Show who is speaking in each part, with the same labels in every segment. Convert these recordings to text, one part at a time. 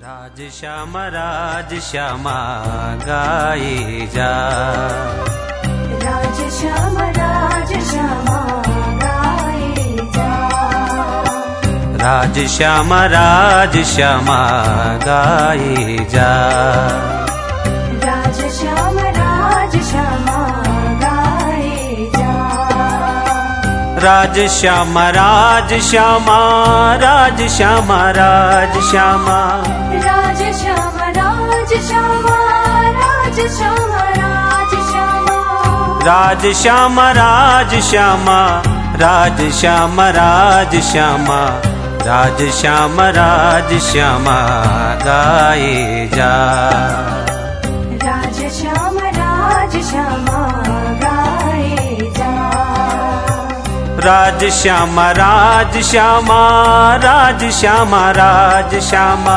Speaker 1: राज श्यामा गाए जा।
Speaker 2: राज श्यामा गाए जा।
Speaker 1: राज श्यामा गाए जा।
Speaker 2: राज श्यामा गाए जा।
Speaker 1: राज श्यामा राज श्यामा राज श्यामा राज श्यामा
Speaker 2: राज श्यामा राज श्यामा राज श्यामा राज श्यामा
Speaker 1: राज श्यामा राज श्यामा राज श्यामा राज श्यामा राज श्यामा राज श्यामा गाए जा।
Speaker 2: राज श्यामा गाए जा।
Speaker 1: राज श्यामा राज श्यामा राज श्यामा राज श्यामा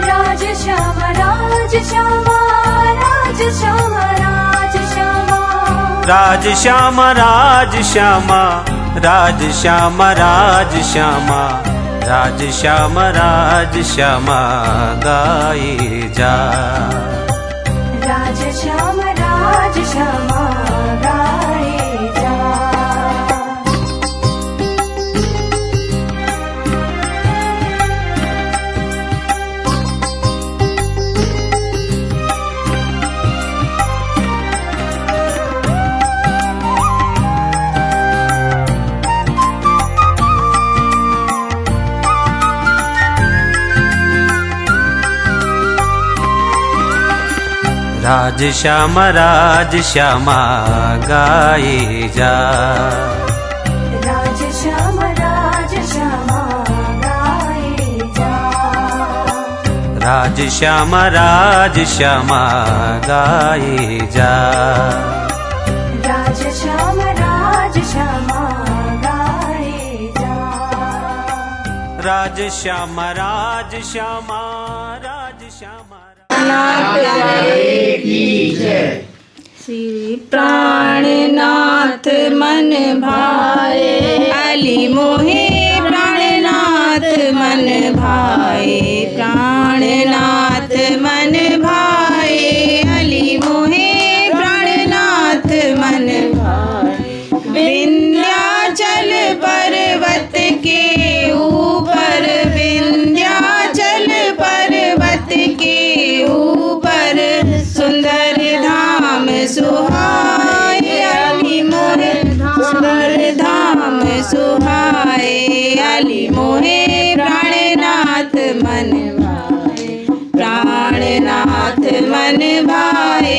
Speaker 2: राज श्यामा राज श्यामा राज श्यामा राज श्यामा
Speaker 1: राज श्यामा राज श्यामा राज श्यामा राज श्यामा राज श्यामा राज श्यामा गाए जा।
Speaker 2: राज श्यामा गाए जा।
Speaker 1: राज श्यामा गाए जा।
Speaker 2: राज श्यामा गाए जा।
Speaker 1: राज श्यामा गाए जा।
Speaker 2: राज श्यामा गाए जा।
Speaker 1: राज श्यामा श्यामा
Speaker 3: श्री प्राणनाथ मन भाए अली मोहे प्राणनाथ मन भाए प्राणनाथ मन भाए अली मोहे प्राणनाथ मन भाए विंध्याचल पर्वत के ऊपर विंध्याचल पर्वत के ऊपर सुंदर धाम सुहाए अली मोहे सुंदर धाम सुहाए अली मोहे प्राणनाथ मन भाए प्राणनाथ मन भाए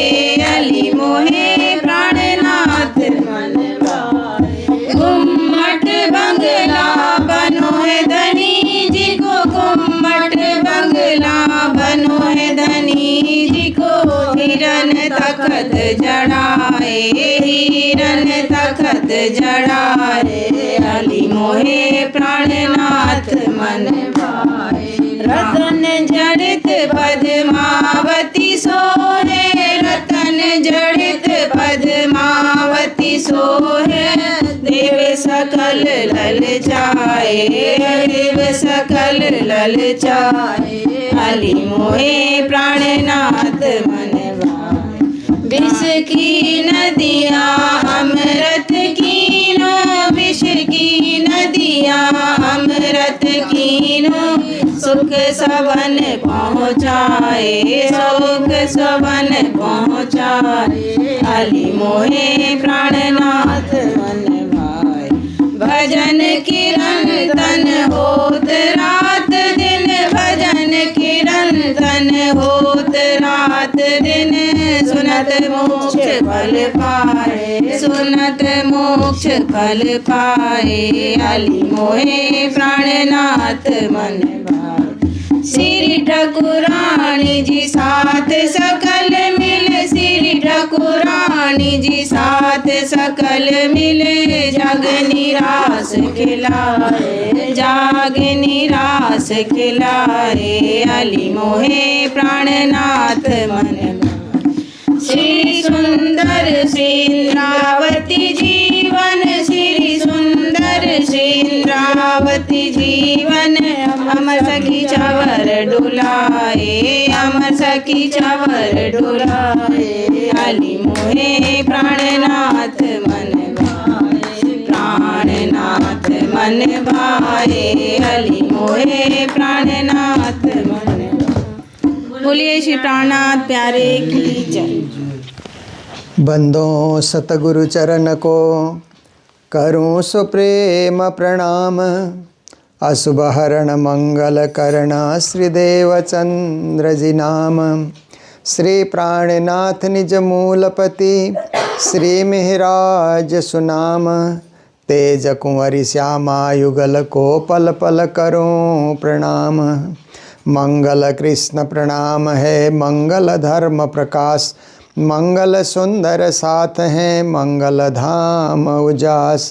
Speaker 3: अली मोहे प्राणनाथ मन भाए गुम्मट बंगला बनो है धनी जी को गुम्मट बंगला बनो है धनी जी को हिरन तखत जड़ाए हिरन तखत जड़ाए अली मोहे प्राणनाथ मन भाए रतन जड़ित पद्मावती सोहे रतन जड़ित पद्मावती सोहे देव सकल ललचाए देव सकल ललचाए अली मोहे प्राणनाथ मन भाए विष की नदियाँ अमृत कीनो विष की नदियाँ अमृत कीनो सुख सवन पहुँचाए सुख सवन पहुँचाए अली मोहे प्राणनाथ मन भाए भजन कीर्तन होत रात दिन भजन कीर्तन होत रात दिन सुनत मोक्ष फल पाए सुनत मोक्ष फल पाए अली मोहे प्राणनाथ मन भाए श्री ठाकुरानी जी साथ सकल मिल श्री ठाकुरानी जी साथ सकल मिले जग निराश खिलाए जाग निराश खिलाए अली मोहे प्राणनाथ मन श्री सुंदर श्री इंद्रावती जीवन श्री सुंदर श्री इंद्रावती जीवन अमर सखी चवर डुलाए अमर सखी चवर डुलाए अली मोहे प्राणनाथ मन भाए प्राणनाथ मन भाए अली मोहे प्राणनाथ मन बोलिए श्री प्राणनाथ प्यारे की जय।
Speaker 4: बंदो सतगुरु चरण को करूं सुप्रेम प्रणाम अशुभ हरण मंगल करण श्रीदेव चंद्र जी नाम श्री प्राणनाथ निज मूलपति श्री मिहिराज सुनाम तेज कुंवरी श्यामा युगल को पल पल करूं प्रणाम मंगल कृष्ण प्रणाम है मंगल धर्म प्रकाश मंगल सुंदर साथ हैं मंगल धाम उजास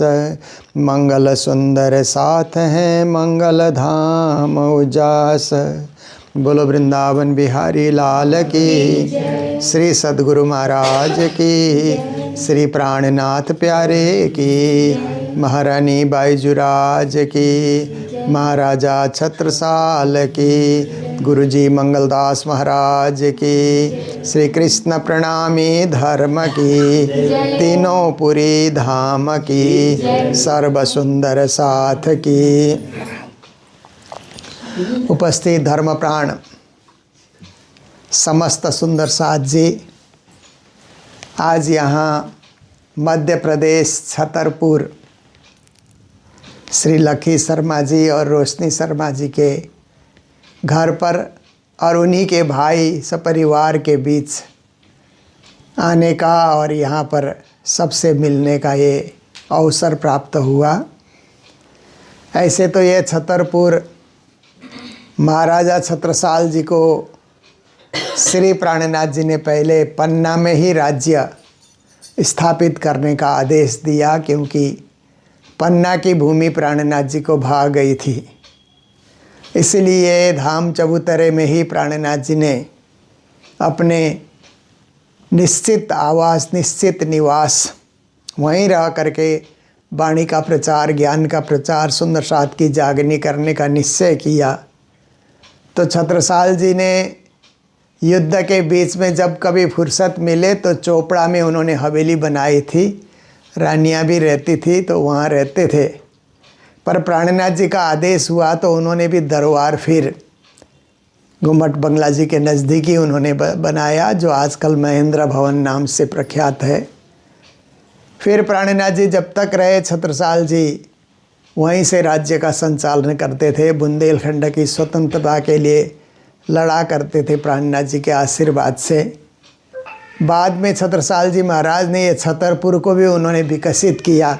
Speaker 4: मंगल सुंदर साथ हैं मंगल धाम उजास। बोलो वृंदावन बिहारी लाल की श्री सद्गुरु महाराज की श्री प्राणनाथ प्यारे की महारानी बाईजुराज की महाराजा छत्रसाल की गुरुजी मंगलदास महाराज की श्री कृष्ण प्रणामी धर्म की तीनों पुरी धाम की सर्व सुंदर साथ की। उपस्थित धर्म प्राण समस्त सुंदर साथ जी, आज यहाँ मध्य प्रदेश छतरपुर श्री लखी शर्मा जी और रोशनी शर्मा जी के घर पर और उन्हीं के भाई सपरिवार के बीच आने का और यहाँ पर सबसे मिलने का ये अवसर प्राप्त हुआ। ऐसे तो ये छतरपुर महाराजा छत्रसाल जी को श्री प्राणनाथ जी ने पहले पन्ना में ही राज्य स्थापित करने का आदेश दिया, क्योंकि पन्ना की भूमि प्राणनाथ जी को भाग गई थी। इसलिए धाम चबूतरे में ही प्राणनाथ जी ने अपने निश्चित आवास निश्चित निवास वहीं रह करके वाणी का प्रचार ज्ञान का प्रचार सुंदर साथ की जागनी करने का निश्चय किया। तो छत्रसाल जी ने युद्ध के बीच में जब कभी फुर्सत मिले तो चोपड़ा में उन्होंने हवेली बनाई थी, रानियाँ भी रहती थी तो वहाँ रहते थे। पर प्राणनाथ जी का आदेश हुआ तो उन्होंने भी दरबार फिर घुमट बंगला जी के नज़दीक ही उन्होंने बनाया, जो आजकल महेंद्र भवन नाम से प्रख्यात है। फिर प्राणनाथ जी जब तक रहे छत्रसाल जी वहीं से राज्य का संचालन करते थे, बुंदेलखंड की स्वतंत्रता के लिए लड़ा करते थे प्राणनाथ जी के आशीर्वाद से। बाद में छत्रसाल जी महाराज ने ये छतरपुर को भी उन्होंने विकसित किया,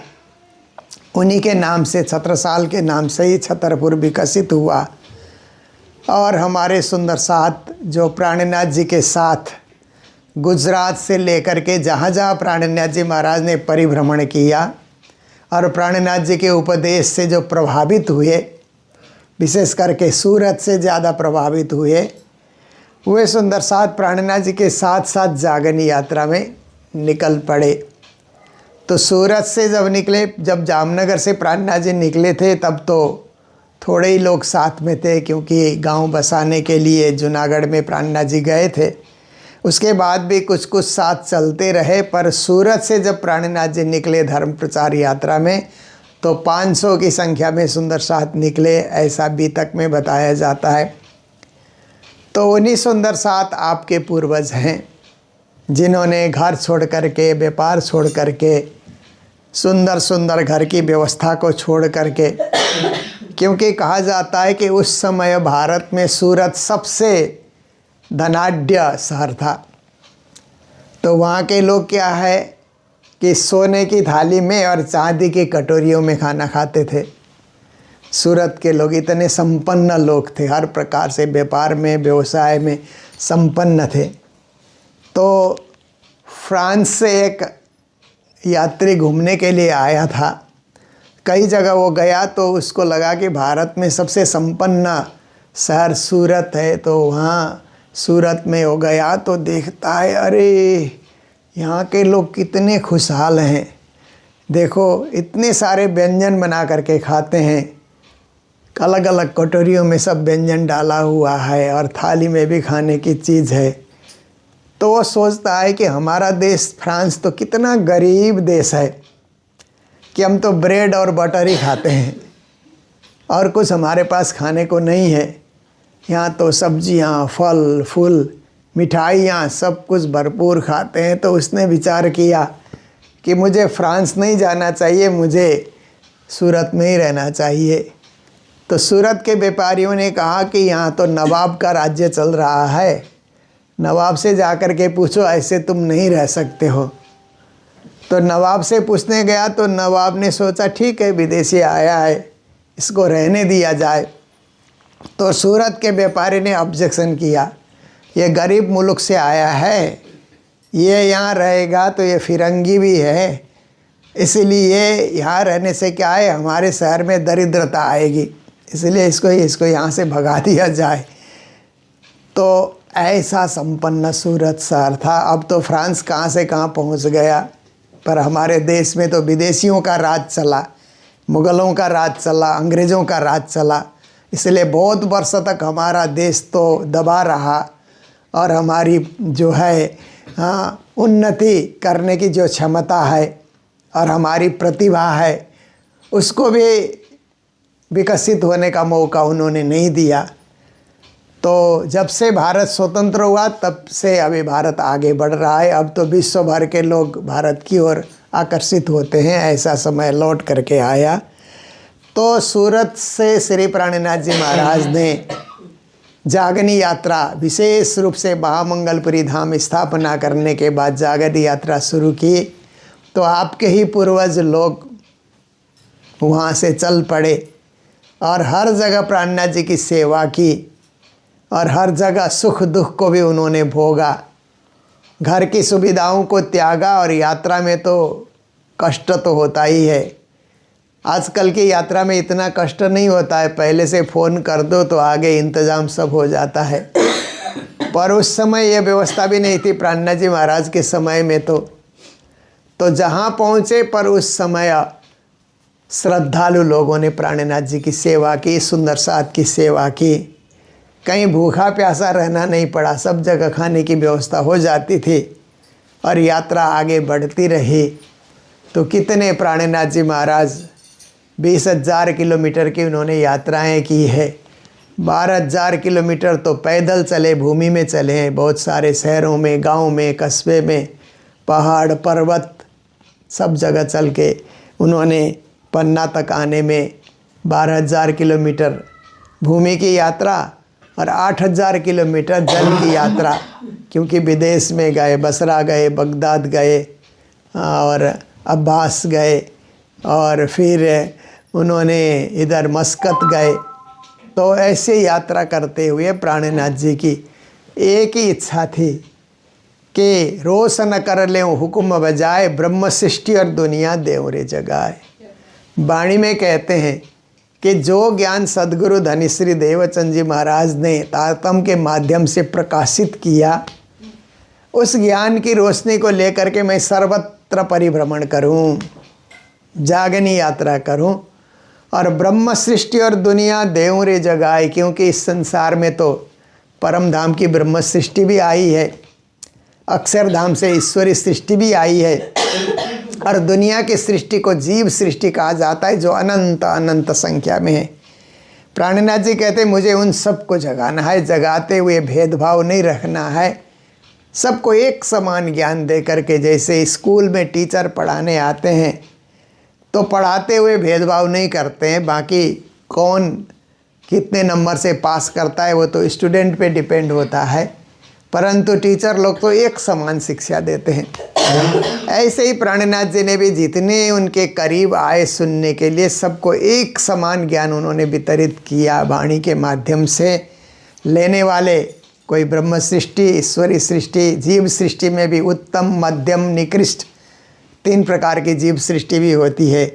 Speaker 4: उन्हीं के नाम से छत्रसाल के नाम से ही छतरपुर विकसित हुआ। और हमारे सुंदर साथ जो प्राणनाथ जी के साथ गुजरात से लेकर के जहाँ जहाँ प्राणनाथ जी महाराज ने परिभ्रमण किया और प्राणनाथ जी के उपदेश से जो प्रभावित हुए, विशेष करके सूरत से ज़्यादा प्रभावित हुए, वे सुंदर साथ प्राणनाथ जी के साथ साथ जागनी यात्रा में निकल पड़े। तो सूरत से जब निकले, जब जामनगर से प्राणनाथ जी निकले थे तब तो थोड़े ही लोग साथ में थे, क्योंकि गांव बसाने के लिए जूनागढ़ में प्राणनाथ जी गए थे। उसके बाद भी कुछ कुछ साथ चलते रहे, पर सूरत से जब प्राणनाथ जी निकले धर्म प्रचार यात्रा में तो 500 की संख्या में सुंदर साथ निकले, ऐसा बीतक में बताया जाता है। तो उन्हीं सुंदर साथ आपके पूर्वज हैं जिन्होंने घर छोड़ करके, व्यापार छोड़ करके, सुंदर सुंदर घर की व्यवस्था को छोड़ करके, क्योंकि कहा जाता है कि उस समय भारत में सूरत सबसे धनाढ्य शहर था। तो वहाँ के लोग क्या है कि सोने की थाली में और चांदी की कटोरियों में खाना खाते थे। सूरत के लोग इतने संपन्न लोग थे, हर प्रकार से व्यापार में व्यवसाय में संपन्न थे। तो फ्रांस से एक यात्री घूमने के लिए आया था, कई जगह वो गया तो उसको लगा कि भारत में सबसे संपन्न शहर सूरत है। तो वहाँ सूरत में वो गया तो देखता है, अरे यहाँ के लोग कितने खुशहाल हैं, देखो इतने सारे व्यंजन बना करके खाते हैं, अलग अलग कटोरियों में सब व्यंजन डाला हुआ है और थाली में भी खाने की चीज़ है। तो वो सोचता है कि हमारा देश फ्रांस तो कितना गरीब देश है कि हम तो ब्रेड और बटर ही खाते हैं और कुछ हमारे पास खाने को नहीं है। यहाँ तो सब्जियाँ, फल फूल, मिठाइयाँ सब कुछ भरपूर खाते हैं। तो उसने विचार किया कि मुझे फ्रांस नहीं जाना चाहिए, मुझे सूरत में ही रहना चाहिए। तो सूरत के व्यापारियों ने कहा कि यहाँ तो नवाब का राज्य चल रहा है, नवाब से जा कर के पूछो, ऐसे तुम नहीं रह सकते हो। तो नवाब से पूछने गया तो नवाब ने सोचा ठीक है, विदेशी आया है, इसको रहने दिया जाए। तो सूरत के व्यापारी ने ऑब्जेक्शन किया, ये गरीब मुल्क से आया है, ये यहाँ रहेगा तो ये फिरंगी भी है, इसलिए यहाँ रहने से क्या है, हमारे शहर में दरिद्रता आएगी, इसलिए इसको यहाँ से भगा दिया जाए। तो ऐसा संपन्न सूरत शहर था। अब तो फ्रांस कहाँ से कहाँ पहुँच गया, पर हमारे देश में तो विदेशियों का राज चला, मुग़लों का राज चला, अंग्रेज़ों का राज चला, इसलिए बहुत वर्ष तक हमारा देश तो दबा रहा और हमारी जो है उन्नति करने की जो क्षमता है और हमारी प्रतिभा है उसको भी विकसित होने का मौका उन्होंने नहीं दिया। तो जब से भारत स्वतंत्र हुआ तब से अभी भारत आगे बढ़ रहा है। अब तो विश्व भर के लोग भारत की ओर आकर्षित होते हैं, ऐसा समय लौट करके आया। तो सूरत से श्री प्राणनाथ जी महाराज ने जागनी यात्रा, विशेष रूप से महामंगलपुरी धाम स्थापना करने के बाद जागनी यात्रा शुरू की। तो आपके ही पूर्वज लोग वहाँ से चल पड़े और हर जगह प्राणनाथ जी की सेवा की और हर जगह सुख दुख को भी उन्होंने भोगा, घर की सुविधाओं को त्यागा और यात्रा में तो कष्ट तो होता ही है। आजकल की यात्रा में इतना कष्ट नहीं होता है, पहले से फ़ोन कर दो तो आगे इंतज़ाम सब हो जाता है। पर उस समय ये व्यवस्था भी नहीं थी प्राणनाथ जी महाराज के समय में। तो जहाँ पहुँचे पर उस समय श्रद्धालु लोगों ने प्राणनाथ जी की सेवा की, सुंदर साथ की सेवा की, कहीं भूखा प्यासा रहना नहीं पड़ा, सब जगह खाने की व्यवस्था हो जाती थी और यात्रा आगे बढ़ती रही। तो कितने प्राणनाथ जी महाराज 20,000 किलोमीटर की उन्होंने यात्राएं की है। 12,000 किलोमीटर तो पैदल चले, भूमि में चले हैं, बहुत सारे शहरों में, गांव में, कस्बे में, पहाड़ पर्वत सब जगह चल के उन्होंने पन्ना तक आने में 12,000 किलोमीटर भूमि की यात्रा और 8,000 किलोमीटर जल की यात्रा, क्योंकि विदेश में गए, बसरा गए, बगदाद गए और अब्बास गए और फिर उन्होंने इधर मस्कत गए। तो ऐसे यात्रा करते हुए प्राणनाथ जी की एक ही इच्छा थी कि रोशन कर ले हुक्म बजाए, ब्रह्म सृष्टि और दुनिया देव रे जगाए। वाणी में कहते हैं कि जो ज्ञान सद्गुरु धनिश्री देवचंद जी महाराज ने तारतम के माध्यम से प्रकाशित किया, उस ज्ञान की रोशनी को लेकर के मैं सर्वत्र परिभ्रमण करूं, जागनी यात्रा करूं और ब्रह्म सृष्टि और दुनिया देव रे जगाए। क्योंकि इस संसार में तो परम धाम की ब्रह्म सृष्टि भी आई है, अक्षरधाम से ईश्वरी सृष्टि भी आई है और दुनिया की सृष्टि को जीव सृष्टि कहा जाता है, जो अनंत अनंत संख्या में है। प्राणनाथ जी कहते मुझे उन सबको जगाना है, जगाते हुए भेदभाव नहीं रखना है, सबको एक समान ज्ञान दे करके। जैसे स्कूल में टीचर पढ़ाने आते हैं तो पढ़ाते हुए भेदभाव नहीं करते हैं, बाकी कौन कितने नंबर से पास करता है वो तो स्टूडेंट पे डिपेंड होता है, परंतु टीचर लोग तो एक समान शिक्षा देते हैं। ऐसे ही प्राणनाथ जी ने भी जितने उनके करीब आए सुनने के लिए सबको एक समान ज्ञान उन्होंने वितरित किया वाणी के माध्यम से। लेने वाले कोई ब्रह्म सृष्टि, ईश्वरी सृष्टि, जीव सृष्टि में भी उत्तम, मध्यम, निकृष्ट 3 प्रकार की जीव सृष्टि भी होती है।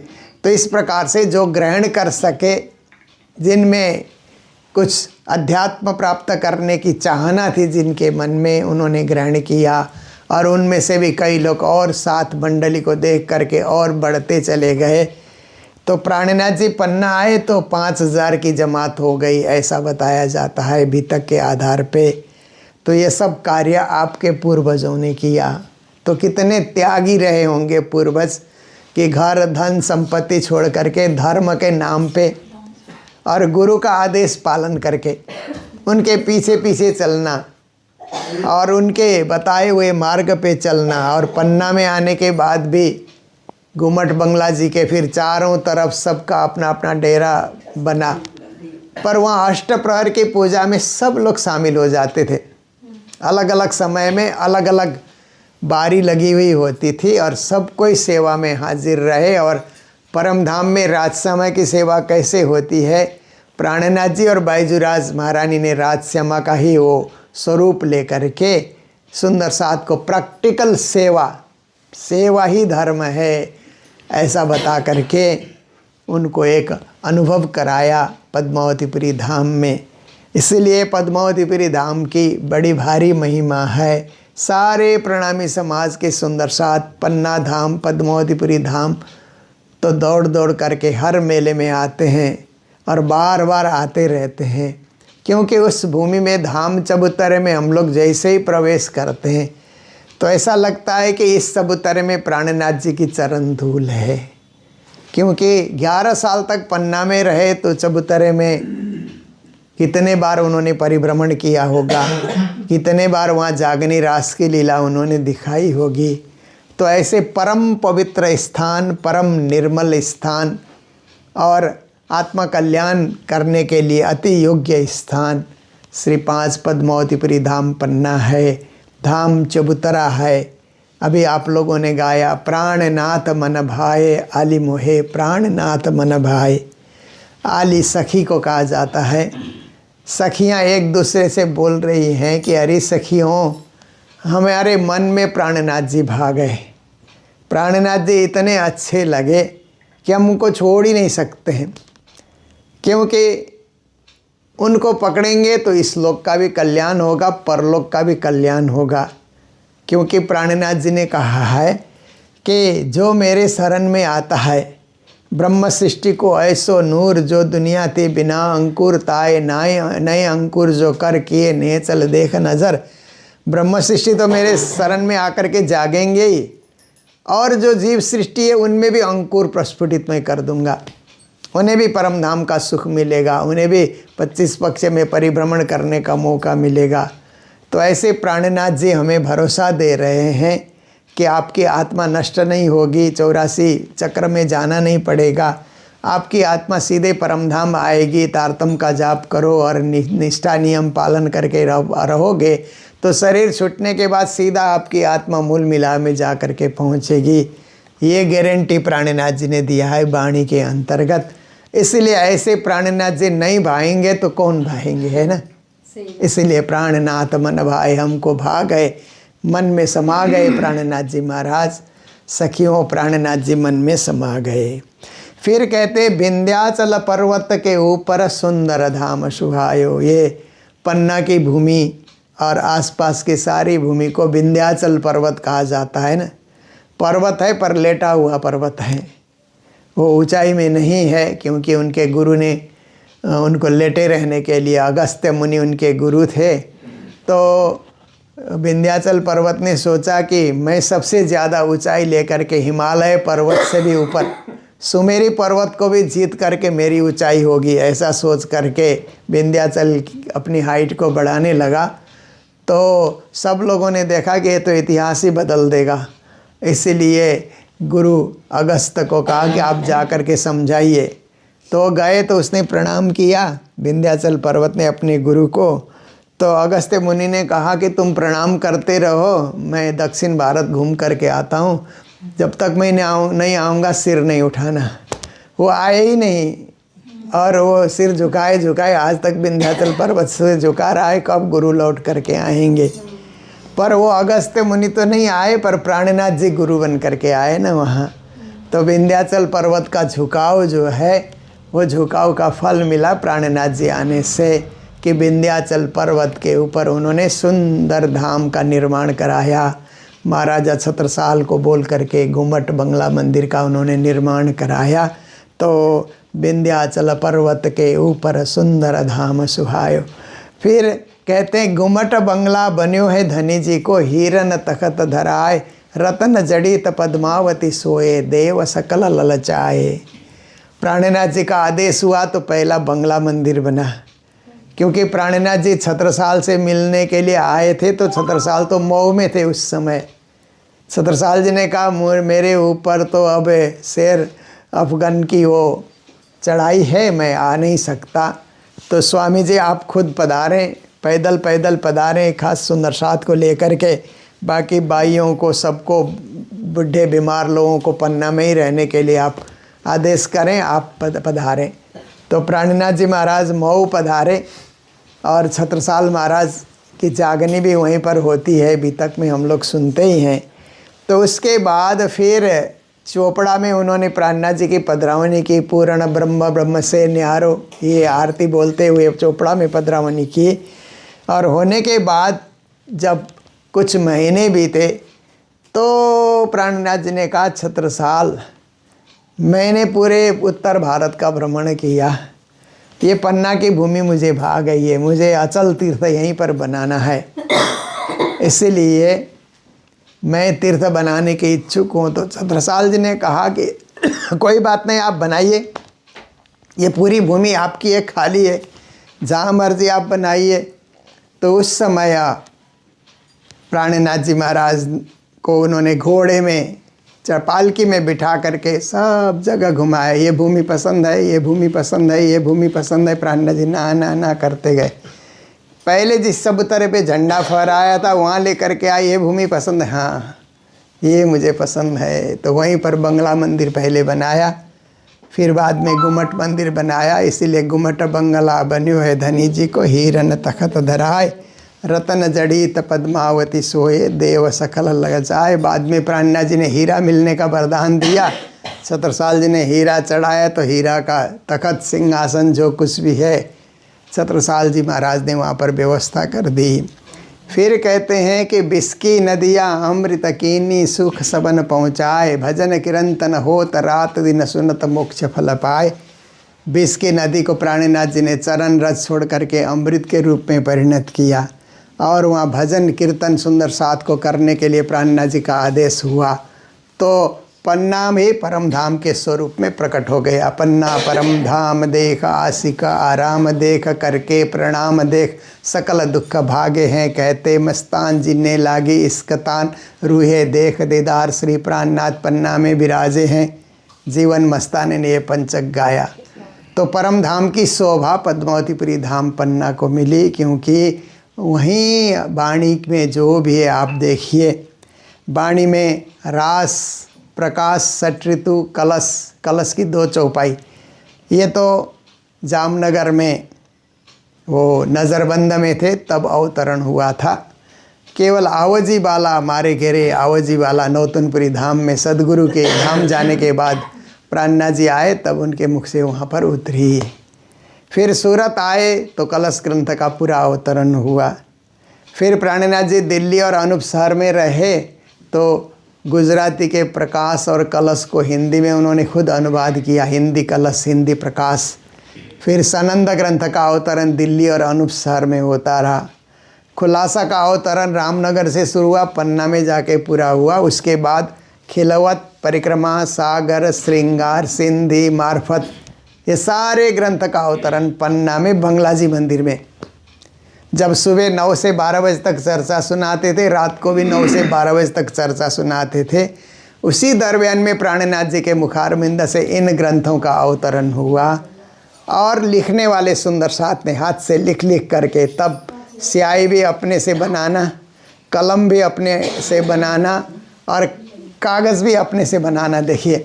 Speaker 4: तो इस प्रकार से जो ग्रहण कर सके, जिनमें कुछ अध्यात्म प्राप्त करने की चाहना थी जिनके मन में, उन्होंने ग्रहण किया और उनमें से भी कई लोग और 7 मंडली को देख करके और बढ़ते चले गए। तो प्राणनाथ जी पन्ना आए तो 5000 की जमात हो गई, ऐसा बताया जाता है भीतक के आधार पे। तो ये सब कार्य आपके पूर्वजों ने किया। तो कितने त्यागी रहे होंगे पूर्वज कि घर धन संपत्ति छोड़ करके धर्म के नाम पे और गुरु का आदेश पालन करके उनके पीछे पीछे चलना और उनके बताए हुए मार्ग पे चलना। और पन्ना में आने के बाद भी घुमट बंगला जी के फिर चारों तरफ सबका अपना अपना डेरा बना, पर वहाँ अष्टप्रहर की पूजा में सब लोग शामिल हो जाते थे। अलग अलग समय में अलग अलग बारी लगी हुई होती थी और सब कोई सेवा में हाजिर रहे। और परम धाम में राजश्यामा की सेवा कैसे होती है, प्राणनाथ जी और बाईजूराज महारानी ने राजश्यामा का ही वो स्वरूप लेकर के सुंदर साथ को प्रैक्टिकल सेवा ही धर्म है ऐसा बता करके उनको एक अनुभव कराया पद्मावतीपुरी धाम में। इसलिए पद्मावतीपुरी धाम की बड़ी भारी महिमा है। सारे प्रणामी समाज के सुंदर साथ पन्ना धाम पद्मावतीपुरी धाम तो दौड़ दौड़ करके हर मेले में आते हैं और बार बार आते रहते हैं, क्योंकि उस भूमि में धाम चबूतरे में हम लोग जैसे ही प्रवेश करते हैं तो ऐसा लगता है कि इस चबूतरे में प्राणनाथ जी की चरण धूल है। क्योंकि 11 साल तक पन्ना में रहे तो चबूतरे में कितने बार उन्होंने परिभ्रमण किया होगा, कितने बार वहाँ जागनी रास की लीला उन्होंने दिखाई होगी। तो ऐसे परम पवित्र स्थान, परम निर्मल स्थान और आत्मा कल्याण करने के लिए अति योग्य स्थान श्री 5 पद्मावतीपुरी धाम पन्ना है, धाम चबूतरा है। अभी आप लोगों ने गाया प्राणनाथ मन भाए आली मोहे, प्राणनाथ मन भाए। आली सखी को कहा जाता है। सखियां एक दूसरे से बोल रही हैं कि अरे सखियों, हमारे मन में प्राणनाथ जी भा गए। प्राणनाथ जी इतने अच्छे लगे कि हम उनको छोड़ ही नहीं सकते हैं, क्योंकि उनको पकड़ेंगे तो इस लोक का भी कल्याण होगा, परलोक का भी कल्याण होगा। क्योंकि प्राणनाथ जी ने कहा है कि जो मेरे शरण में आता है, ब्रह्म सृष्टि को ऐसो नूर जो दुनिया ते बिना अंकुर ताए नए अंकुर जो कर किए ने चल देख नज़र। ब्रह्म सृष्टि तो मेरे शरण में आकर के जागेंगे ही, और जो जीव सृष्टि है उनमें भी अंकुर प्रस्फुटित मैं कर दूंगा। उन्हें भी परम धाम का सुख मिलेगा, उन्हें भी 25 पक्ष में परिभ्रमण करने का मौका मिलेगा। तो ऐसे प्राणनाथ जी हमें भरोसा दे रहे हैं कि आपकी आत्मा नष्ट नहीं होगी, 84 चक्र में जाना नहीं पड़ेगा, आपकी आत्मा सीधे परम धाम आएगी। तारतम का जाप करो और निष्ठा नियम पालन करके रहोगे तो शरीर छूटने के बाद सीधा आपकी आत्मा मूल मिला में जा कर के पहुँचेगी। ये गारंटी प्राणनाथ जी ने दिया है वाणी के अंतर्गत। इसलिए ऐसे प्राणनाथ जी नहीं भाएंगे तो कौन भाएंगे, है ना। इसलिए प्राणनाथ मन भाए, हमको भा गए, मन में समा गए प्राणनाथ जी महाराज। सखियों प्राणनाथ जी मन में समा गए। फिर कहते विंध्याचल पर्वत के ऊपर सुंदर धाम सुहायो। ये पन्ना की भूमि और आसपास की सारी भूमि को विंध्याचल पर्वत कहा जाता है ना। पर्वत है पर लेटा हुआ पर्वत है, वो ऊंचाई में नहीं है, क्योंकि उनके गुरु ने उनको लेटे रहने के लिए, अगस्त्य मुनि उनके गुरु थे। तो विंध्याचल पर्वत ने सोचा कि मैं सबसे ज़्यादा ऊंचाई लेकर के हिमालय पर्वत से भी ऊपर सुमेरी पर्वत को भी जीत करके मेरी ऊंचाई होगी, ऐसा सोच करके विंध्याचल अपनी हाइट को बढ़ाने लगा। तो सब लोगों ने देखा कि ये तो इतिहास ही बदल देगा, इसलिए गुरु अगस्त्य को कहा कि आप जा कर के समझाइए। तो गए तो उसने प्रणाम किया विंध्याचल पर्वत ने अपने गुरु को। तो अगस्त्य मुनि ने कहा कि तुम प्रणाम करते रहो, मैं दक्षिण भारत घूम करके आता हूँ, जब तक मैं नहीं आऊँगा सिर नहीं उठाना। वो आए ही नहीं और वो सिर झुकाए आज तक विंध्याचल पर्वत से झुका रहा है, कब गुरु लौट करके आएंगे। पर वो अगस्त्य मुनि तो नहीं आए, पर प्राणनाथ जी गुरु बन करके आए ना वहाँ। तो विंध्याचल पर्वत का झुकाव जो है, वो झुकाव का फल मिला प्राणनाथ जी आने से, कि विंध्याचल पर्वत के ऊपर उन्होंने सुंदर धाम का निर्माण कराया। महाराजा छत्रसाल को बोल करके घुमट बंगला मंदिर का उन्होंने निर्माण कराया। तो विंध्याचल पर्वत के ऊपर सुंदर धाम सुहायो। फिर कहते हैं घुमट बंगला बन्यो है धनी जी को, हीरन तखत धराए, रतन जड़ित पद्मावती सोए, देव सकल ललचाए। प्राणनाथ जी का आदेश हुआ तो पहला बंगला मंदिर बना, क्योंकि प्राणनाथ जी छत्रसाल से मिलने के लिए आए थे। तो छत्रसाल तो मऊ में थे उस समय। छत्रसाल जी ने कहा मेरे ऊपर तो अब शेर अफगान की वो चढ़ाई है, मैं आ नहीं सकता। तो स्वामी जी आप खुद पधारें, पैदल पैदल पधारें, खास सुंदरसात को लेकर के। बाकी भाइयों को, सबको, बुढ़े बीमार लोगों को पन्ना में ही रहने के लिए आप आदेश करें, आप पधारें। तो प्राणनाथ जी महाराज मऊ पधारे और छत्रसाल महाराज की जागनी भी वहीं पर होती है, अभी तक में हम लोग सुनते ही हैं। तो उसके बाद फिर चोपड़ा में उन्होंने प्राणनाथ जी की पधरावनी की, पूर्ण ब्रह्म ब्रह्म से न्यारो, ये आरती बोलते हुए चोपड़ा में पधरावनी की। और होने के बाद जब कुछ महीने बीते तो प्राणनाथ जी ने कहा छत्रसाल, मैंने पूरे उत्तर भारत का भ्रमण किया, ये पन्ना की भूमि मुझे भा गई है, मुझे अचल तीर्थ यहीं पर बनाना है, इसलिए मैं तीर्थ बनाने के इच्छुक हूँ। तो छत्रसाल जी ने कहा कि कोई बात नहीं, आप बनाइए, ये पूरी भूमि आपकी है, खाली है, जहाँ मर्जी आप बनाइए। तो उस समय प्राणनाथ जी महाराज को उन्होंने घोड़े में पालकी में बिठा करके सब जगह घुमाया। ये भूमि पसंद है, ये भूमि पसंद है, ये भूमि पसंद है। प्राणनाथ जी ना ना ना करते गए। पहले जिस चबूतरे पे झंडा फहराया था वहाँ लेकर के आए, ये भूमि पसंद है, हाँ ये मुझे पसंद है। तो वहीं पर बंगला मंदिर पहले बनाया, फिर बाद में गुमट मंदिर बनाया। इसीलिए गुमट बंगला बन्यो है धनी जी को, हीरन तखत धराए, रतन जड़ित पद्मावती सोए, देव सकल ललचाए। बाद में प्राणनाथ जी ने हीरा मिलने का वरदान दिया। छत्रसाल जी ने हीरा चढ़ाया तो हीरा का तखत, सिंहासन, जो कुछ भी है, छत्रसाल जी महाराज ने वहाँ पर व्यवस्था कर दी। फिर कहते हैं कि बिस्की नदिया अमृत कीनी, सुख सबन पहुँचाए, भजन किरंतन होत, रात दिन सुनत मोक्ष फल पाए। बिस्की नदी को प्राणनाथ जी ने चरण रज छोड़ करके अमृत के रूप में परिणत किया और वहाँ भजन कीर्तन सुंदर साथ को करने के लिए प्राणनाथ जी का आदेश हुआ। तो पन्ना में परम धाम के स्वरूप में प्रकट हो गया। पन्ना परम धाम देख, आशिका आराम देख, करके प्रणाम देख, सकल दुख भागे हैं, कहते मस्तान जिन्ने लागी इस्कतान, रूहे देख दीदार श्री प्राणनाथ पन्ना में विराजे हैं। जीवन मस्ताने ने ये पंचक गाया। तो परम धाम की शोभा पद्मावतीपुरी धाम पन्ना को मिली, क्योंकि वहीं वाणी में जो भी है आप देखिए, वाणी में रास, प्रकाश, सट ऋतु, कलश, कलश की 2 चौपाई, ये तो जामनगर में वो नज़रबंद में थे तब अवतरण हुआ था। केवल आवजी बाला मारे घेरे, आवजी बाला नौतनपुरी धाम में सदगुरु के धाम जाने के बाद प्राणनाथ जी आए, तब उनके मुख से वहाँ पर उतरी। फिर सूरत आए तो कलश ग्रंथ का पूरा अवतरण हुआ। फिर प्राणनाथ जी दिल्ली और अनूप शहर में रहे तो गुजराती के प्रकाश और कलश को हिंदी में उन्होंने खुद अनुवाद किया, हिंदी कलश, हिंदी प्रकाश। फिर सनंद ग्रंथ का अवतरण दिल्ली और अनूप शहर में होता रहा। खुलासा का अवतरण रामनगर से शुरू हुआ, पन्ना में जाके पूरा हुआ। उसके बाद खिलवत, परिक्रमा, सागर, श्रृंगार, सिंधी, मार्फत, ये सारे ग्रंथ का अवतरण पन्ना में बंगलाजी मंदिर में। जब सुबह 9 से 12 बजे तक चर्चा सुनाते थे, रात को भी 9 से 12 बजे तक चर्चा सुनाते थे। उसी दरमियान में प्राणनाथ जी के मुखारबिंद से इन ग्रंथों का अवतरण हुआ। और लिखने वाले सुंदर साथ ने हाथ से लिख लिख करके, तब स्याही भी अपने से बनाना, कलम भी अपने से बनाना और कागज़ भी अपने से बनाना। देखिए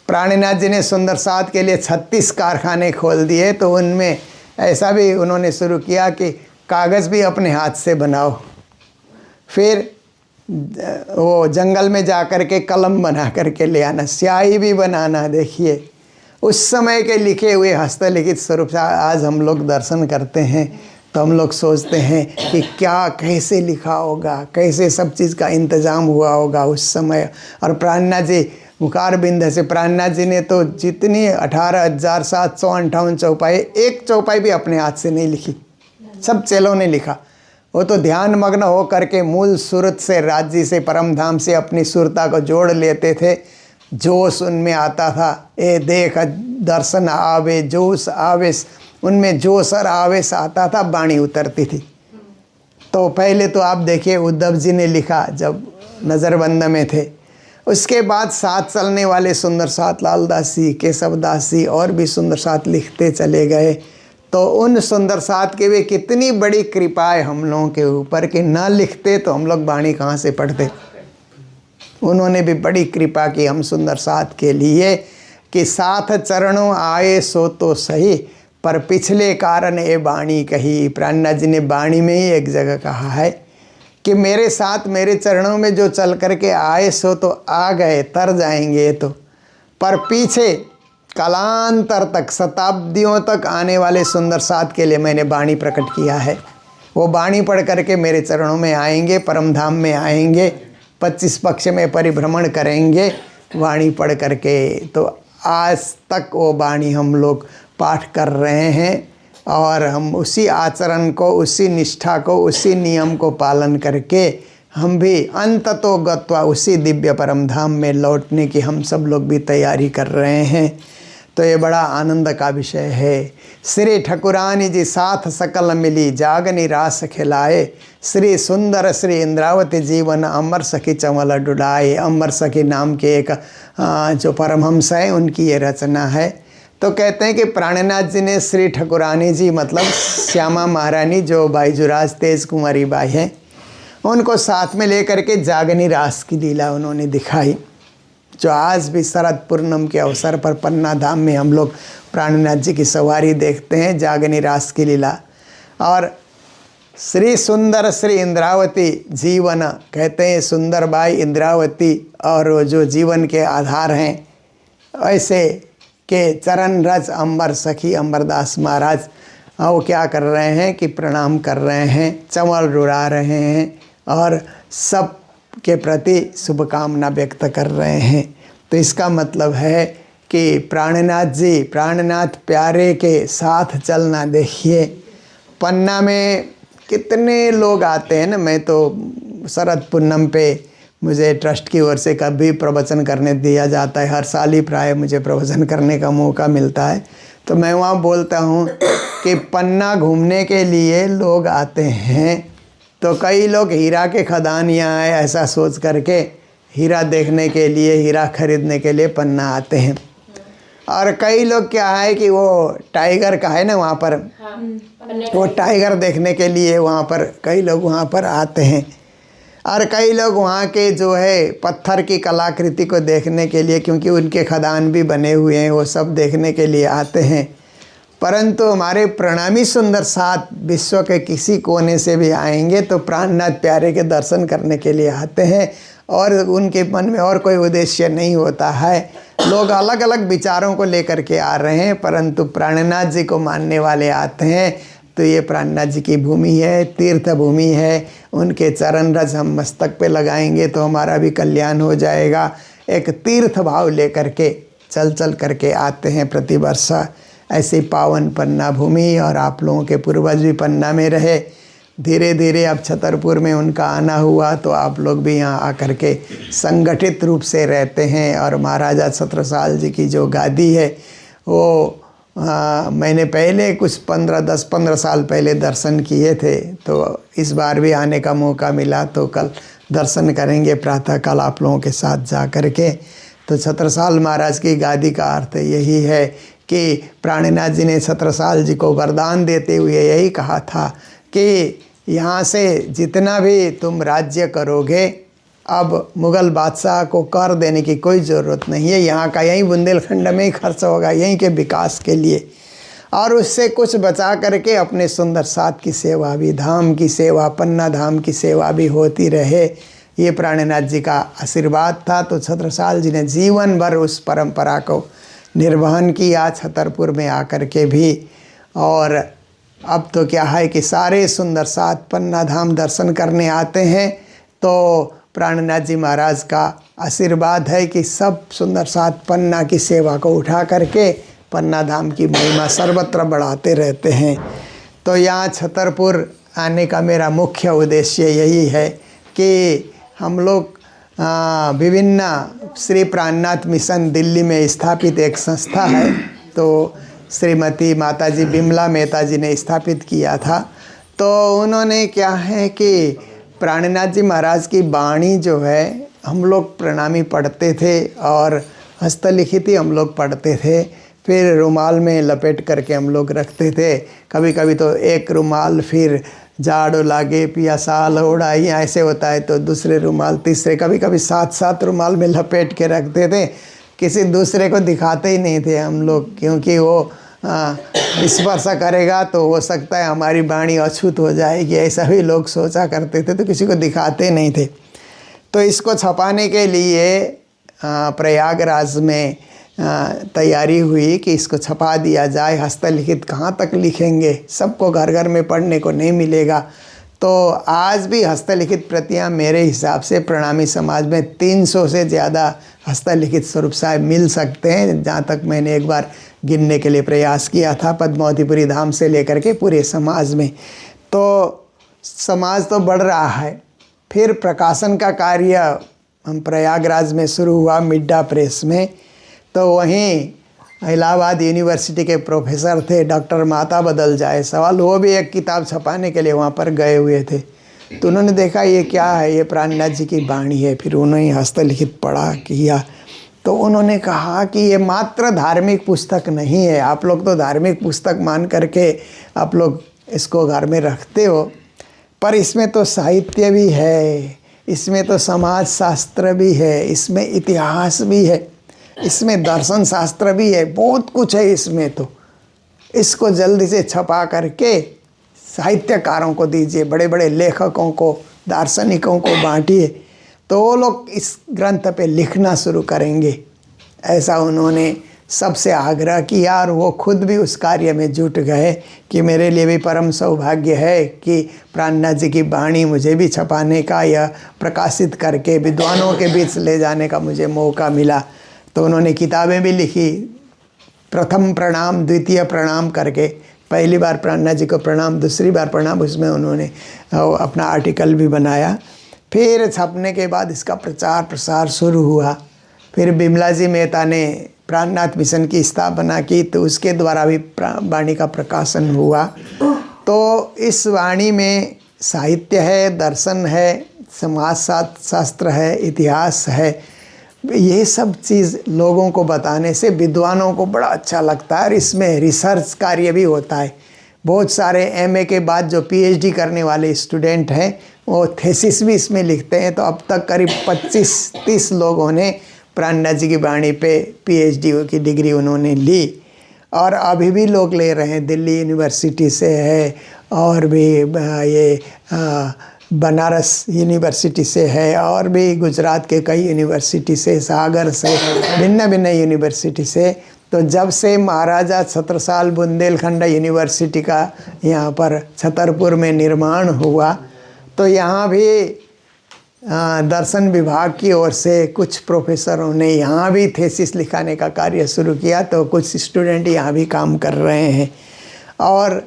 Speaker 4: प्राणनाथ जी ने सुंदर साथ के लिए 36 कारखाने खोल दिए, तो उनमें ऐसा भी उन्होंने शुरू किया कि कागज़ भी अपने हाथ से बनाओ। फिर वो जंगल में जा कर के कलम बना करके ले आना, स्याही भी बनाना। देखिए उस समय के लिखे हुए हस्तलिखित स्वरूप से आज हम लोग दर्शन करते हैं। तो हम लोग सोचते हैं कि क्या कैसे लिखा होगा, कैसे सब चीज़ का इंतज़ाम हुआ होगा उस समय। और प्राणनाथ जी मुखार बिंद से प्राणनाथ जी ने तो जितनी 18,758 चौपाई, एक चौपाई भी अपने हाथ से नहीं लिखी, सब चेलों ने लिखा। वो तो ध्यान मग्न हो करके मूल सूरत से, राज्य से, परम धाम से अपनी सुरता को जोड़ लेते थे। जोश उनमें आता था, ए देख दर्शन आवे जोश आवेश, उनमें जोश और आवेश आता था, वाणी उतरती थी। तो पहले तो आप देखिए उद्धव जी ने लिखा जब नज़रबंद में थे, उसके बाद साथ चलने वाले सुंदर साथ लालदास जी, केशव दास जी और भी सुंदर साथ लिखते चले गए। तो उन सुंदर साथ की भी कितनी बड़ी कृपा है हम लोगों के ऊपर कि न लिखते तो हम लोग वाणी कहाँ से पढ़ते। उन्होंने भी बड़ी कृपा की हम सुंदर साथ के लिए कि साथ चरणों आए सो तो सही, पर पिछले कारण ये वाणी कही। प्राणनाथ जी ने वाणी में ही एक जगह कहा है कि मेरे साथ मेरे चरणों में जो चल करके आए सो तो आ गए, तर जाएंगे तो, पर पीछे कालांतर तक, शताब्दियों तक आने वाले सुंदर साथ के लिए मैंने वाणी प्रकट किया है। वो वाणी पढ़ करके मेरे चरणों में आएंगे, परम धाम में आएंगे, 25 पक्ष में परिभ्रमण करेंगे वाणी पढ़ करके। तो आज तक वो वाणी हम लोग पाठ कर रहे हैं और हम उसी आचरण को, उसी निष्ठा को, उसी नियम को पालन करके हम भी अंततो गत्वा उसी दिव्य परम धाम में लौटने की हम सब लोग भी तैयारी कर रहे हैं। तो ये बड़ा आनंद का विषय है। श्री ठकुरानी जी साथ सकल मिली, जागनी रास खिलाए, श्री सुंदर श्री इंद्रावती जीवन, अमर सखी चंवल डुलाए। अमर सखी नाम के एक जो परमहंस है उनकी ये रचना है। तो कहते हैं कि प्राणनाथ जी ने श्री ठकुरानी जी मतलब श्यामा महारानी जो बाईजुराज तेज कुंवरी बाई हैं, उनको साथ में लेकर के जागनी रास की लीला उन्होंने दिखाई, जो आज भी शरद पूर्णिमा के अवसर पर पन्ना धाम में हम लोग प्राणनाथ जी की सवारी देखते हैं, जागनी रास की लीला। और श्री सुंदर श्री इंद्रावती जीवन, कहते हैं सुंदर बाई इंद्रावती और वो जो जीवन के आधार हैं, ऐसे के चरण रज अंबर सखी अंबरदास महाराज वो क्या कर रहे हैं कि प्रणाम कर रहे हैं, चंवल रुला रहे हैं और सब के प्रति शुभकामना व्यक्त कर रहे हैं। तो इसका मतलब है कि प्राणनाथ जी, प्राणनाथ प्यारे के साथ चलना। देखिए पन्ना में कितने लोग आते हैं ना। मैं तो शरद पूनम पे मुझे ट्रस्ट की ओर से कभी प्रवचन करने दिया जाता है, हर साल ही प्राय मुझे प्रवचन करने का मौका मिलता है। तो मैं वहाँ बोलता हूँ कि पन्ना घूमने के लिए लोग आते हैं, तो कई लोग हीरा के खदान यहाँ आए ऐसा सोच करके हीरा देखने के लिए, हीरा खरीदने के लिए पन्ना आते हैं। और कई लोग क्या है कि वो टाइगर का है ना वहाँ पर, वो टाइगर देखने के लिए वहाँ पर कई लोग वहाँ पर आते हैं। और कई लोग वहाँ के जो है पत्थर की कलाकृति को देखने के लिए, क्योंकि उनके खदान भी बने हुए हैं, वो सब देखने के लिए आते हैं। परंतु हमारे प्रणामी सुंदर साथ विश्व के किसी कोने से भी आएंगे तो प्राणनाथ प्यारे के दर्शन करने के लिए आते हैं और उनके मन में और कोई उद्देश्य नहीं होता है। लोग अलग अलग विचारों को लेकर के आ रहे हैं, परंतु प्राणनाथ जी को मानने वाले आते हैं। तो ये प्राणनाथ जी की भूमि है, तीर्थ भूमि है। उनके चरण रज हम मस्तक पे लगाएंगे तो हमारा भी कल्याण हो जाएगा। एक तीर्थ भाव लेकर के चल करके आते हैं प्रतिवर्ष। ऐसी पावन पन्ना भूमि, और आप लोगों के पूर्वज भी पन्ना में रहे। धीरे धीरे अब छतरपुर में उनका आना हुआ तो आप लोग भी यहाँ आकर के संगठित रूप से रहते हैं। और महाराजा छत्रसाल जी की जो गादी है वो मैंने पहले कुछ 10-15 साल पहले दर्शन किए थे, तो इस बार भी आने का मौका मिला तो कल दर्शन करेंगे प्रातःकाल आप लोगों के साथ जा कर के। तो छत्रसाल महाराज की गादी का अर्थ यही है कि प्राणनाथ जी ने छत्रसाल जी को वरदान देते हुए यही कहा था कि यहाँ से जितना भी तुम राज्य करोगे, अब मुग़ल बादशाह को कर देने की कोई ज़रूरत नहीं है। यहाँ का यहीं बुंदेलखंड में ही खर्च होगा, यहीं के विकास के लिए, और उससे कुछ बचा करके अपने सुंदर साथ की सेवा भी, धाम की सेवा, पन्ना धाम की सेवा भी होती रहे। ये प्राणनाथ जी का आशीर्वाद था। तो छत्रसाल जी ने जीवन भर उस परंपरा को निर्वहन किया छतरपुर में आकर के भी। और अब तो क्या है कि सारे सुंदर सात पन्ना धाम दर्शन करने आते हैं। तो प्राणनाथ जी महाराज का आशीर्वाद है कि सब सुंदर सात पन्ना की सेवा को उठा करके पन्ना धाम की महिमा सर्वत्र बढ़ाते रहते हैं। तो यहाँ छतरपुर आने का मेरा मुख्य उद्देश्य यही है कि हम लोग विभिन्न श्री प्राणनाथ मिशन दिल्ली में स्थापित एक संस्था है, तो श्रीमती माताजी बिमला मेहता जी ने स्थापित किया था। तो उन्होंने क्या है कि प्राणनाथ जी महाराज की वाणी जो है हम लोग प्रणामी पढ़ते थे और हस्तलिखित ही हम लोग पढ़ते थे, फिर रुमाल में लपेट करके हम लोग रखते थे। कभी कभी तो एक रुमाल, फिर जाड़ो लागे पिया साल उड़ाई ऐसे होता है तो दूसरे रुमाल, तीसरे, कभी कभी 7-7 रुमाल में लपेट के रखते थे। किसी दूसरे को दिखाते ही नहीं थे हम लोग, क्योंकि वो स्पर्श करेगा तो हो सकता है हमारी वाणी अछूत हो जाएगी, ऐसा भी लोग सोचा करते थे, तो किसी को दिखाते नहीं थे। तो इसको छपाने के लिए प्रयागराज में तैयारी हुई कि इसको छपा दिया जाए। हस्तलिखित कहाँ तक लिखेंगे, सबको घर घर में पढ़ने को नहीं मिलेगा। तो आज भी हस्तलिखित प्रतियां मेरे हिसाब से प्रणामी समाज में 300 से ज़्यादा हस्तलिखित स्वरूप साहिब मिल सकते हैं, जहाँ तक मैंने एक बार गिनने के लिए प्रयास किया था, पद्मावतीपुरी धाम से लेकर के पूरे समाज में। तो समाज तो बढ़ रहा है। फिर प्रकाशन का कार्य हम प्रयागराज में शुरू हुआ मिड्डा प्रेस में। तो वहीं इलाहाबाद यूनिवर्सिटी के प्रोफेसर थे डॉक्टर माता बदल जाए सवाल, वो भी एक किताब छपाने के लिए वहाँ पर गए हुए थे। तो उन्होंने देखा ये क्या है, ये प्राणनाथ जी की वाणी है। फिर उन्होंने हस्तलिखित पढ़ा किया, तो उन्होंने कहा कि ये मात्र धार्मिक पुस्तक नहीं है। आप लोग तो धार्मिक पुस्तक मान करके आप लोग इसको घर में रखते हो, पर इसमें तो साहित्य भी है, इसमें तो समाज शास्त्र भी है, इसमें इतिहास भी है, इसमें दर्शन शास्त्र भी है, बहुत कुछ है इसमें। तो इसको जल्दी से छपा करके साहित्यकारों को दीजिए, बड़े बड़े लेखकों को, दार्शनिकों को बांटिए, तो वो लोग इस ग्रंथ पे लिखना शुरू करेंगे। ऐसा उन्होंने सबसे आग्रह किया और वो खुद भी उस कार्य में जुट गए कि मेरे लिए भी परम सौभाग्य है कि प्राणनाथ जी की वाणी मुझे भी छपाने का या प्रकाशित करके विद्वानों के बीच ले जाने का मुझे मौका मिला। तो उन्होंने किताबें भी लिखी, प्रथम प्रणाम, द्वितीय प्रणाम करके, पहली बार प्राणनाथ जी को प्रणाम, दूसरी बार प्रणाम, उसमें उन्होंने अपना आर्टिकल भी बनाया। फिर छपने के बाद इसका प्रचार प्रसार शुरू हुआ। फिर बिमला जी मेहता ने प्राणनाथ मिशन की स्थापना की, तो उसके द्वारा भी वाणी का प्रकाशन हुआ। तो इस वाणी में साहित्य है, दर्शन है, समाज शास्त्र है, इतिहास है। ये सब चीज़ लोगों को बताने से विद्वानों को बड़ा अच्छा लगता है और इसमें रिसर्च कार्य भी होता है। बहुत सारे एमए के बाद जो पीएचडी करने वाले स्टूडेंट हैं वो थीसिस भी इसमें लिखते हैं। तो अब तक करीब 25-30 लोगों ने प्राणनाथ जी की वाणी पे पीएचडी की डिग्री उन्होंने ली और अभी भी लोग ले रहे हैं। दिल्ली यूनिवर्सिटी से है और भी ये बनारस यूनिवर्सिटी से है और भी गुजरात के कई यूनिवर्सिटी से, सागर से, भिन्न भिन्न यूनिवर्सिटी से। तो जब से महाराजा छत्रसाल बुंदेलखंड यूनिवर्सिटी का यहाँ पर छतरपुर में निर्माण हुआ, तो यहाँ भी दर्शन विभाग की ओर से कुछ प्रोफेसरों ने यहाँ भी थीसिस लिखाने का कार्य शुरू किया। तो कुछ स्टूडेंट यहाँ भी काम कर रहे हैं और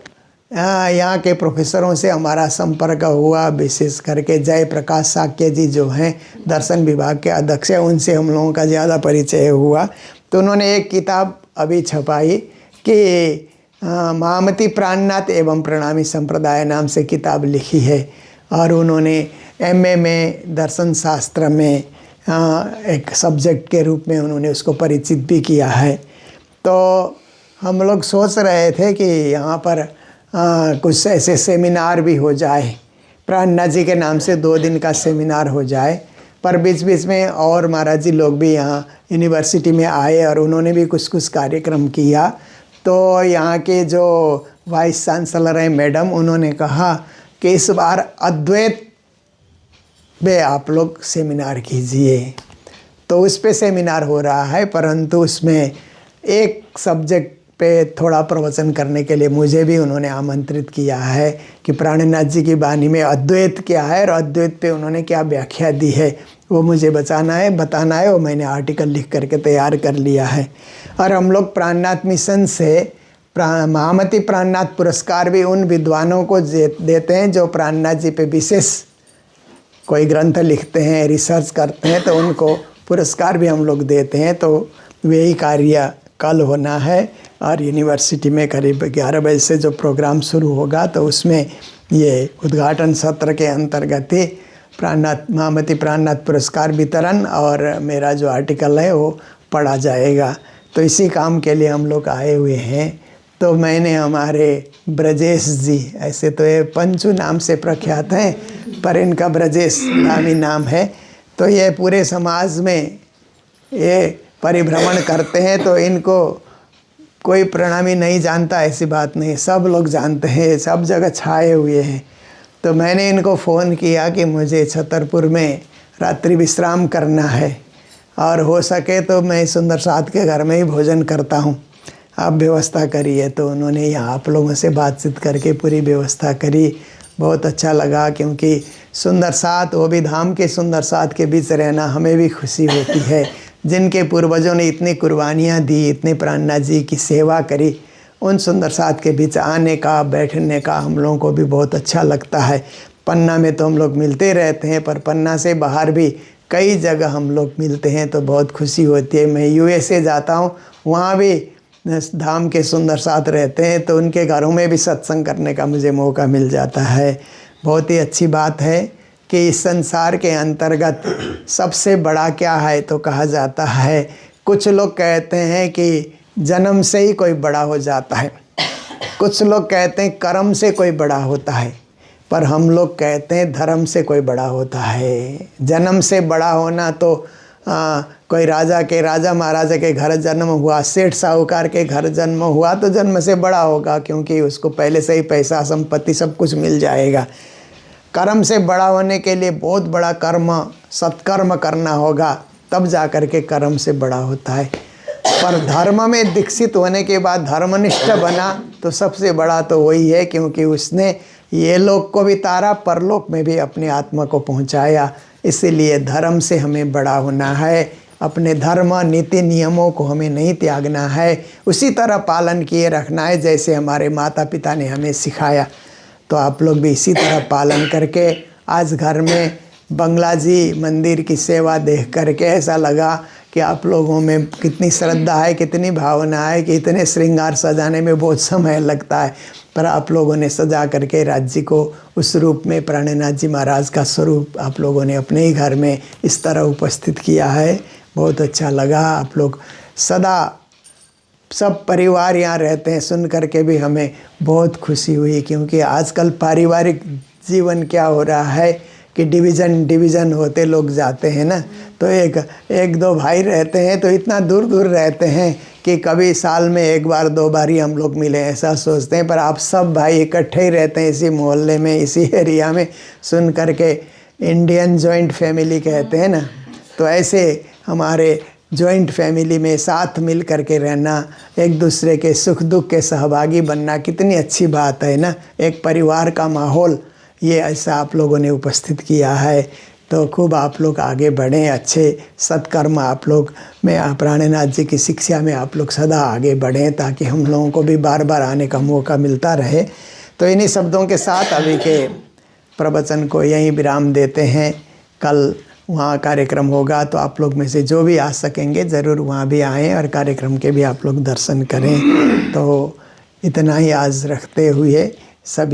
Speaker 4: यहाँ के प्रोफेसरों से हमारा संपर्क हुआ। विशेष करके जय प्रकाश साक्य जी जो हैं दर्शन विभाग के अध्यक्ष हैं, उनसे हम लोगों का ज़्यादा परिचय हुआ। तो उन्होंने एक किताब अभी छपाई कि महामती प्राणनाथ एवं प्रणामी संप्रदाय नाम से किताब लिखी है और उन्होंने एमए में दर्शन शास्त्र में एक सब्जेक्ट के रूप में उन्होंने उसको परिचित भी किया है। तो हम लोग सोच रहे थे कि यहाँ पर कुछ ऐसे सेमिनार भी हो जाए, प्राणनाथ जी के नाम से 2 दिन का सेमिनार हो जाए। पर बीच बीच में और महाराज जी लोग भी यहाँ यूनिवर्सिटी में आए और उन्होंने भी कुछ कार्यक्रम किया। तो यहाँ के जो वाइस चांसलर हैं मैडम, उन्होंने कहा कि इस बार अद्वैत पे आप लोग सेमिनार कीजिए। तो उस पे सेमिनार हो रहा है, परंतु उसमें एक सब्जेक्ट पे थोड़ा प्रवचन करने के लिए मुझे भी उन्होंने आमंत्रित किया है कि प्राणनाथ जी की वाणी में अद्वैत क्या है और अद्वैत पे उन्होंने क्या व्याख्या दी है वो मुझे बताना है। वो मैंने आर्टिकल लिख करके तैयार कर लिया है। और हम लोग प्राणनाथ मिशन से महामती प्राणनाथ पुरस्कार भी उन विद्वानों को देते हैं जो प्राणनाथ जी पे विशेष कोई ग्रंथ लिखते हैं, रिसर्च करते हैं, तो उनको पुरस्कार भी हम लोग देते हैं। तो वही कार्य कल होना है और यूनिवर्सिटी में करीब 11 बजे से जो प्रोग्राम शुरू होगा तो उसमें ये उद्घाटन सत्र के अंतर्गत ही महामती प्राणनाथ पुरस्कार वितरण और मेरा जो आर्टिकल है वो पढ़ा जाएगा। तो इसी काम के लिए हम लोग आए हुए हैं। तो मैंने हमारे ब्रजेश जी, ऐसे तो ये पंचू नाम से प्रख्यात हैं पर इनका ब्रजेश नामी नाम है, तो ये पूरे समाज में ये परिभ्रमण करते हैं। तो इनको कोई प्रणामी नहीं जानता ऐसी बात नहीं, सब लोग जानते हैं, सब जगह छाए हुए हैं। तो मैंने इनको फ़ोन किया कि मुझे छतरपुर में रात्रि विश्राम करना है और हो सके तो मैं सुंदर साथ के घर में ही भोजन करता हूँ, आप व्यवस्था करिए। तो उन्होंने यहाँ आप लोगों से बातचीत करके पूरी व्यवस्था करी। बहुत अच्छा लगा क्योंकि सुंदर साथ, वो भी धाम के सुंदर साथ के बीच रहना हमें भी खुशी होती है। जिनके पूर्वजों ने इतनी कुर्बानियाँ दी, इतने प्राणनाथ जी की सेवा करी, उन सुंदर साथ के बीच आने का, बैठने का हम लोगों को भी बहुत अच्छा लगता है। पन्ना में तो हम लोग मिलते रहते हैं पर पन्ना से बाहर भी कई जगह हम लोग मिलते हैं तो बहुत खुशी होती है। मैं यूएसए जाता हूँ, वहाँ भी धाम के सुंदर साथ रहते हैं तो उनके घरों में भी सत्संग करने का मुझे मौका मिल जाता है। बहुत ही अच्छी बात है कि इस संसार के अंतर्गत सबसे बड़ा क्या है तो कहा जाता है, कुछ लोग कहते हैं कि जन्म से ही कोई बड़ा हो जाता है, कुछ लोग कहते हैं कर्म से कोई बड़ा होता है, पर हम लोग कहते हैं धर्म से कोई बड़ा होता है। जन्म से बड़ा होना तो कोई राजा महाराजा के घर जन्म हुआ, सेठ साहूकार के घर जन्म हुआ तो जन्म से बड़ा होगा क्योंकि उसको पहले से ही पैसा संपत्ति सब कुछ मिल जाएगा। कर्म से बड़ा होने के लिए बहुत बड़ा कर्म, सत्कर्म करना होगा, तब जा कर के कर्म से बड़ा होता है। पर धर्म में दीक्षित होने के बाद धर्मनिष्ठ बना तो सबसे बड़ा तो वही है क्योंकि उसने ये लोक को भी तारा, परलोक में भी अपने आत्मा को पहुंचाया। इसीलिए धर्म से हमें बड़ा होना है, अपने धर्म नीति नियमों को हमें नहीं त्यागना है, उसी तरह पालन किए रखना है जैसे हमारे माता पिता ने हमें सिखाया। तो आप लोग भी इसी तरह पालन करके, आज घर में बंगला जी मंदिर की सेवा देख करके ऐसा लगा कि आप लोगों में कितनी श्रद्धा है, कितनी भावना है कि इतने श्रृंगार सजाने में बहुत समय लगता है, पर आप लोगों ने सजा करके राज्य को उस रूप में प्राणनाथ जी महाराज का स्वरूप आप लोगों ने अपने ही घर में इस तरह उपस्थित किया है। बहुत अच्छा लगा। आप लोग सदा सब परिवार यहाँ रहते हैं, सुन करके भी हमें बहुत खुशी हुई क्योंकि आजकल पारिवारिक जीवन क्या हो रहा है कि डिवीज़न होते लोग जाते हैं ना, तो एक दो भाई रहते हैं तो इतना दूर दूर रहते हैं कि कभी साल में एक बार दो बार ही हम लोग मिले ऐसा सोचते हैं, पर आप सब भाई इकट्ठे ही रहते हैं इसी मोहल्ले में, इसी एरिया में। सुन करके इंडियन जॉइंट फैमिली कहते हैं ना, तो ऐसे हमारे जॉइंट फैमिली में साथ मिल करके रहना, एक दूसरे के सुख दुख के सहभागी बनना कितनी अच्छी बात है ना। एक परिवार का माहौल ये ऐसा आप लोगों ने उपस्थित किया है। तो खूब आप लोग आगे बढ़ें, अच्छे सत्कर्म आप लोग में, प्राणनाथ जी की शिक्षा में आप लोग सदा आगे बढ़ें ताकि हम लोगों को भी बार बार आने का मौका मिलता रहे। तो इन्हीं शब्दों के साथ अभी के प्रवचन को यहीं विराम देते हैं। कल वहाँ कार्यक्रम होगा तो आप लोग में से जो भी आ सकेंगे ज़रूर वहाँ भी आएँ और कार्यक्रम के भी आप लोग दर्शन करें। तो इतना ही आज रखते हुए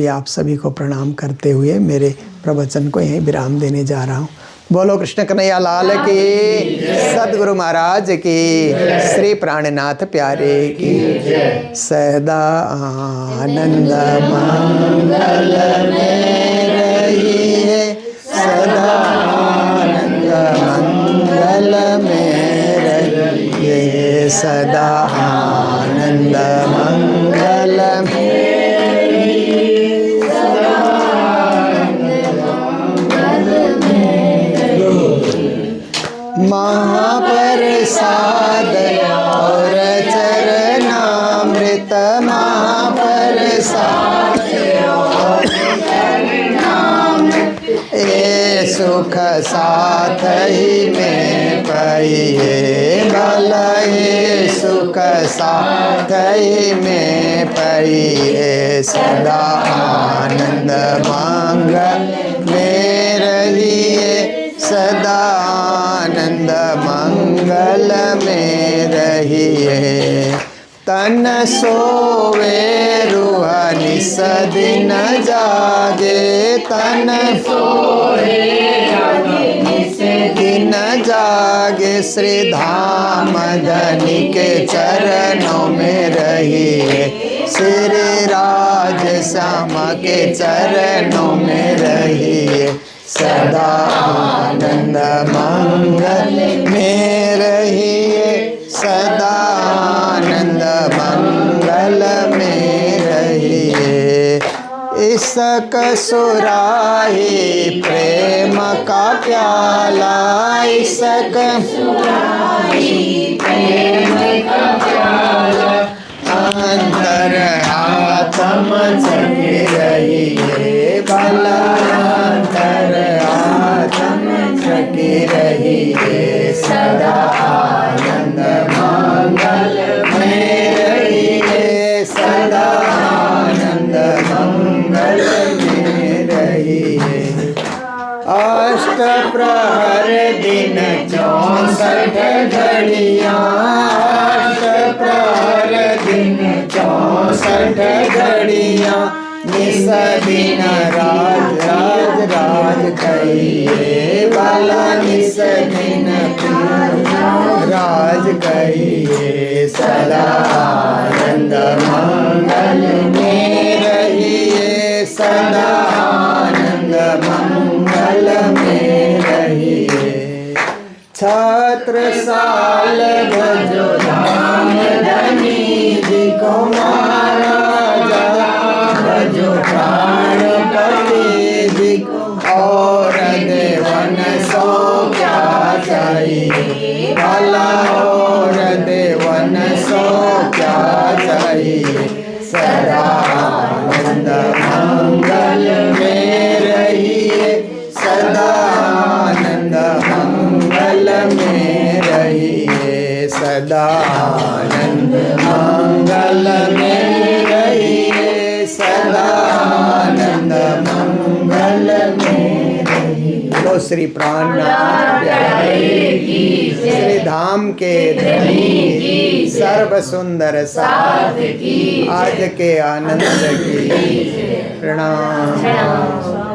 Speaker 4: आप सभी को प्रणाम करते हुए मेरे प्रवचन को यहीं विराम देने जा रहा हूँ। बोलो कृष्ण कन्हैया लाल की, सद्गुरु महाराज की, श्री प्राणनाथ प्यारे की, सदा आनंद मंगल में रहिए, सदा आनंद मंगल में रहिए, सदा आनंद मंगल में महाप्रसाद और चरणामृत ए सुख साथ ही में पाइए भला ए सुख साथ ही में पाइए सदा आनंद मंगल में रहिए सदा आनंद मंगल में रहिए तन सोवे रूह निस दिन जागे तन सोवे निस दिन जागे श्री धाम धनी के चरणों में रहिए श्री राज श्याम के चरणों में रहिए सदा आनंद मंगल में रहिए सदा आनंद मंगल में रहिए इसक सुराही प्रेम का प्याला इसक सुराही प्रेम का प्याला अंतर आत्म जगे रहिए भला अंतर आत्म जगे रहिए सदा आनंद मंगल में रहिए सदा आनंद मंगल में रहिए अष्ट प्रहर दिन 64 घड़ियाँ अष्ट प्रहर दिन 64 घड़ियाँ निस दिन राज राज राज कहिए भला निस दिन राज कहिए सदा आनंद मंगल में रहिए सदा आनंद मंगल में रहिए छत्रसाल भजो धाम धनी जी को महाराजा भजो प्राणपति जी को और देवन सो क्या चाहिए भला और देवन सो क्या चाहिए सदा आनंद मंगल में रहिए सदा आनंद मंगल में रहिए सदा आनंद मंगल में रहिए सदा आनंद मंगल में रहिए बोलो श्री प्राणनाथ प्यारे की श्री धाम के धनी की सर्व सुंदर साथ की आज के आनंद की प्रणाम।